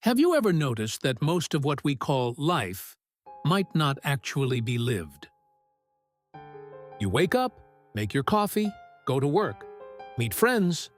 Have you ever noticed that most of what we call life might not actually be lived? You wake up, make your coffee, go to work, meet friends,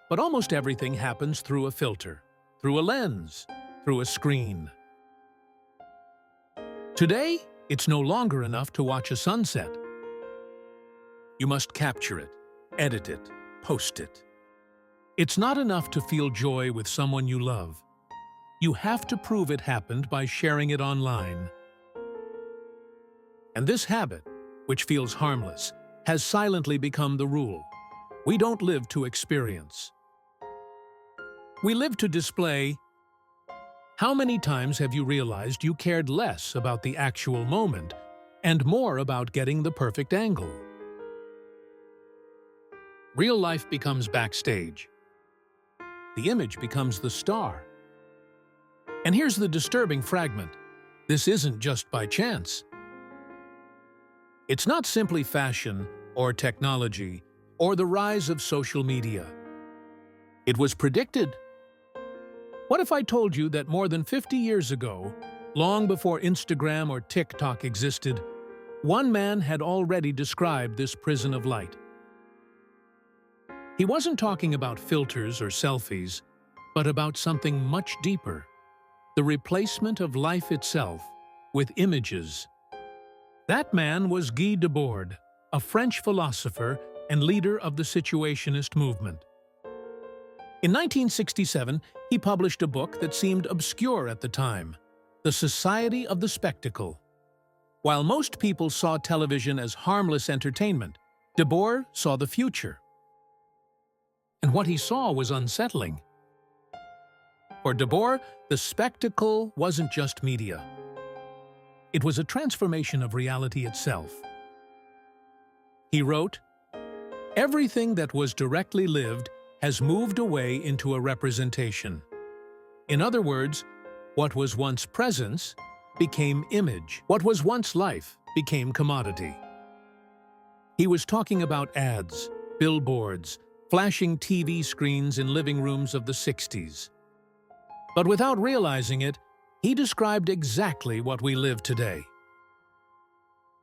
but almost everything happens through a filter, through a lens, through a screen. Today, it's no longer enough to watch a sunset. You must capture it, edit it, post it. It's not enough to feel joy with someone you love. You have to prove it happened by sharing it online. And this habit, which feels harmless, has silently become the rule. We don't live to experience. We live to display. How many times have you realized you cared less about the actual moment and more about getting the perfect angle? Real life becomes backstage. The image becomes the star. And here's the disturbing fragment. This isn't just by chance. It's not simply fashion or technology or the rise of social media. It was predicted. What if I told you that more than 50 years ago, long before Instagram or TikTok existed, one man had already described this prison of light? He wasn't talking about filters or selfies, but about something much deeper, the replacement of life itself with images. That man was Guy Debord, a French philosopher and leader of the situationist movement. In 1967, he published a book that seemed obscure at the time, The Society of the Spectacle. While most people saw television as harmless entertainment, Debord saw the future. And what he saw was unsettling. For Debord, the spectacle wasn't just media. It was a transformation of reality itself. He wrote, "Everything that was directly lived has moved away into a representation. In other words, what was once presence became image. What was once life became commodity." He was talking about ads, billboards, flashing TV screens in living rooms of the 60s. But without realizing it, he described exactly what we live today.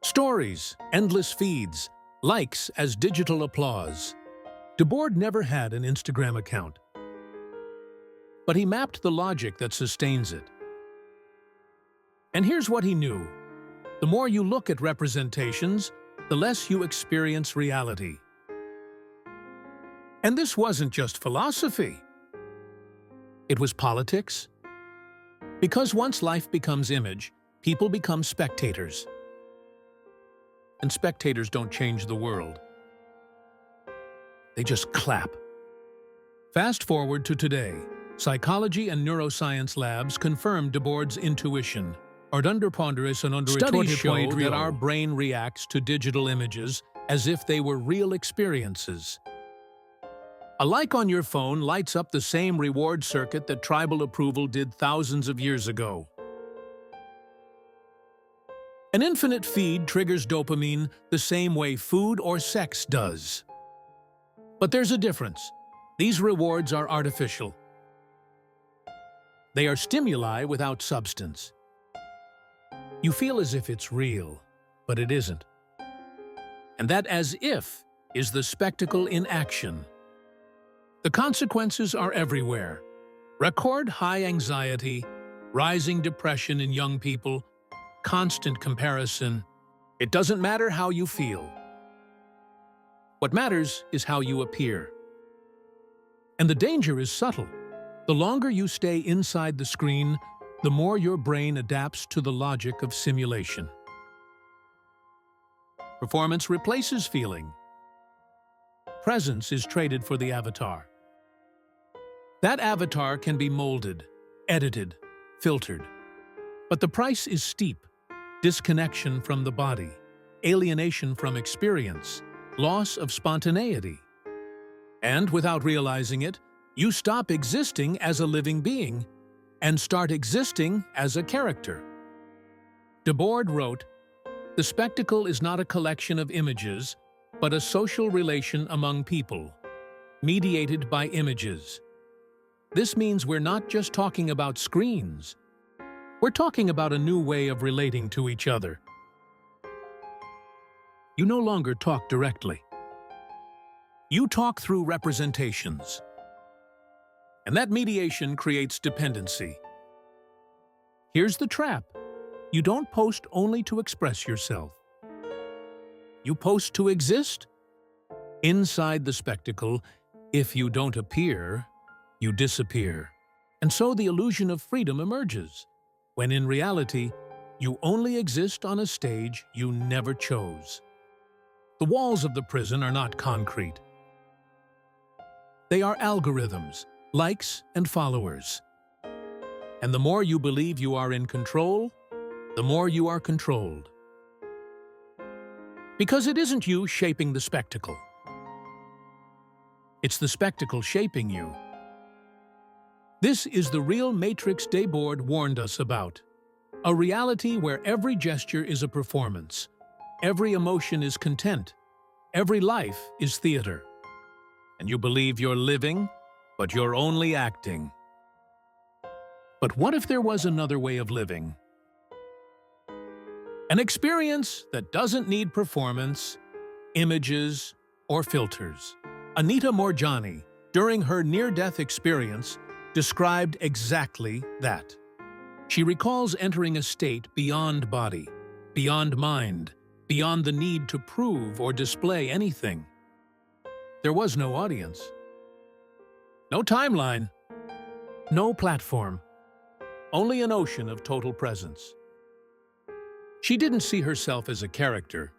Stories, endless feeds, likes as digital applause. Debord never had an Instagram account, but he mapped the logic that sustains it. And here's what he knew. The more you look at representations, the less you experience reality. And this wasn't just philosophy. It was politics. Because once life becomes image, people become spectators. And spectators don't change the world. They just clap. Fast forward to today. Psychology and neuroscience labs confirm Debord's intuition. Studies show that our brain reacts to digital images as if they were real experiences. A like on your phone lights up the same reward circuit that tribal approval did thousands of years ago. An infinite feed triggers dopamine the same way food or sex does. But there's a difference. These rewards are artificial. They are stimuli without substance. You feel as if it's real, but it isn't. And that as if is the spectacle in action. The consequences are everywhere. Record high anxiety, rising depression in young people, constant comparison. It doesn't matter how you feel. What matters is how you appear. And the danger is subtle. The longer you stay inside the screen, the more your brain adapts to the logic of simulation. Performance replaces feeling. Presence is traded for the avatar. That avatar can be molded, edited, filtered. But the price is steep. Disconnection from the body, alienation from experience, loss of spontaneity. And without realizing it, you stop existing as a living being and start existing as a character. Debord wrote, "The spectacle is not a collection of images, but a social relation among people, mediated by images. this means we're not just talking about screens. We're talking about a new way of relating to each other. You no longer talk directly. You talk through representations. And that mediation creates dependency. Here's the trap. You don't post only to express yourself. You post to exist. Inside the spectacle, if you don't appear, you disappear. And so the illusion of freedom emerges, when in reality, you only exist on a stage you never chose. The walls of the prison are not concrete. They are algorithms, likes and followers. And the more you believe you are in control, the more you are controlled. Because it isn't you shaping the spectacle. It's the spectacle shaping you. This is the real matrix Debord warned us about. A reality where every gesture is a performance. Every emotion is content. Every life is theater. And you believe you're living, but you're only acting. But what if there was another way of living? An experience that doesn't need performance, images, or filters. Anita Moorjani, during her near-death experience, described exactly that. She recalls entering a state beyond body, beyond mind, beyond the need to prove or display anything. There was no audience, no timeline, no platform, only an ocean of total presence. She didn't see herself as a character.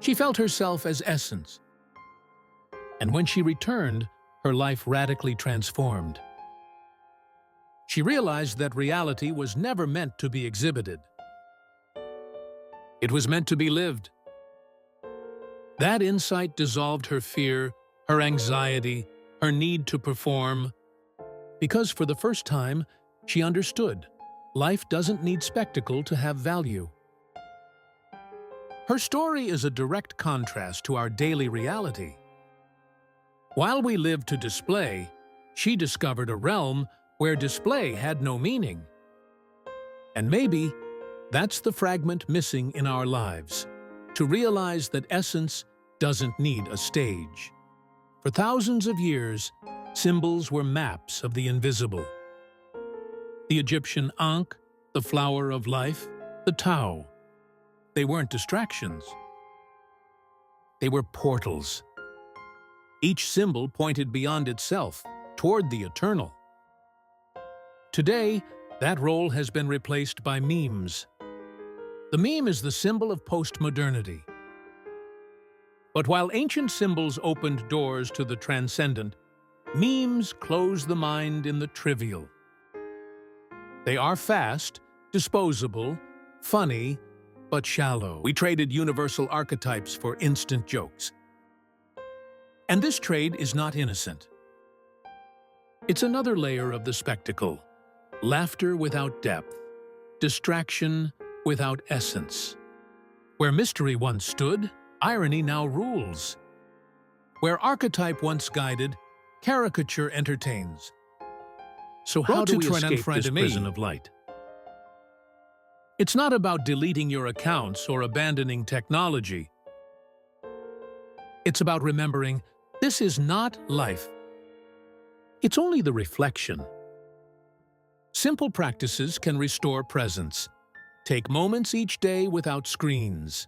She felt herself as essence. And when she returned, her life radically transformed. She realized that reality was never meant to be exhibited. It was meant to be lived. That insight dissolved her fear, her anxiety, her need to perform, because for the first time, she understood life doesn't need spectacle to have value. Her story is a direct contrast to our daily reality. While we live to display, she discovered a realm where display had no meaning. And maybe that's the fragment missing in our lives, to realize that essence doesn't need a stage. For thousands of years, symbols were maps of the invisible. The Egyptian Ankh, the flower of life, the Tao. They weren't distractions. They were portals. Each symbol pointed beyond itself, toward the eternal. Today, that role has been replaced by memes. The meme is the symbol of postmodernity. But while ancient symbols opened doors to the transcendent, memes close the mind in the trivial. They are fast, disposable, funny, but shallow. We traded universal archetypes for instant jokes. And this trade is not innocent. It's another layer of the spectacle. Laughter without depth, distraction without essence. Where mystery once stood, irony now rules. Where archetype once guided, caricature entertains. So how do we escape this prison of light? It's not about deleting your accounts or abandoning technology. It's about remembering this is not life. It's only the reflection. Simple practices can restore presence. Take moments each day without screens.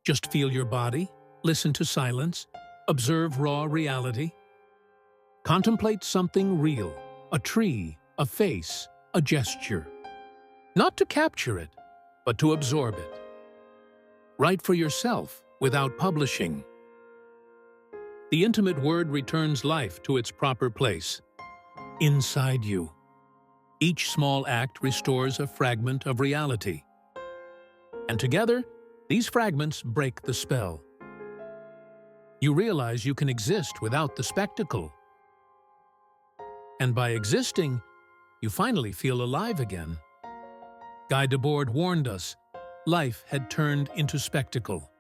Just feel your body, listen to silence, observe raw reality. Contemplate something real, a tree, a face, a gesture. Not to capture it, but to absorb it. Write for yourself without publishing. The intimate word returns life to its proper place, inside you. Each small act restores a fragment of reality. And together, these fragments break the spell. You realize you can exist without the spectacle. And by existing, you finally feel alive again. Guy Debord warned us, life had turned into spectacle.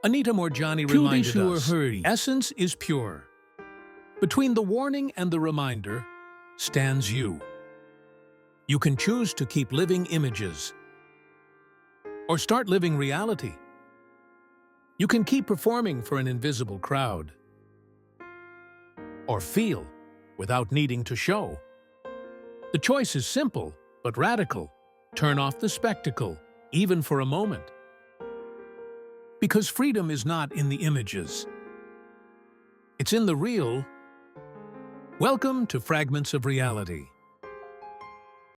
Anita Moorjani reminded us, essence is pure. Between the warning and the reminder stands you. You can choose to keep living images or start living reality. You can keep performing for an invisible crowd or feel without needing to show. The choice is simple but radical. Turn off the spectacle, even for a moment. Because freedom is not in the images. It's in the real. Welcome to Fragments of Reality.